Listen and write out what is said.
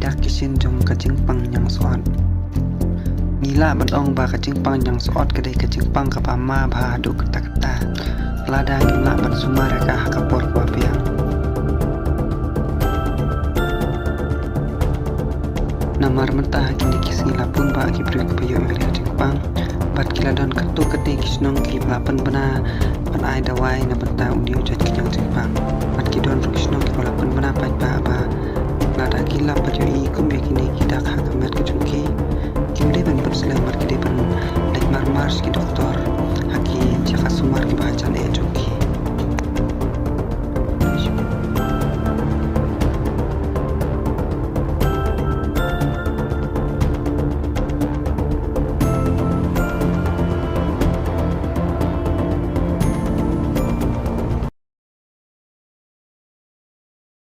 dak kisin jong kacing pang yang soat nila bandong ba kacing pang yang soat kedai kacing pang kapama bah adu kata-kata lada gimla ban sumar ka kapor kwa piang namar mentah kini kisila pun ba ki beri kepayo ngari kacing pang bat kiladon ketu kedai kisnong ki lapan bena pan ai dawai na benta undiu jat kinyang cingpang bat kidon kisnong ki lapan bena pai ba lada gila pajoi kumbe kini kita hakamet kecungki kimde ban berselai mar kide ban lek mar ki doktor haki jaka sumar ki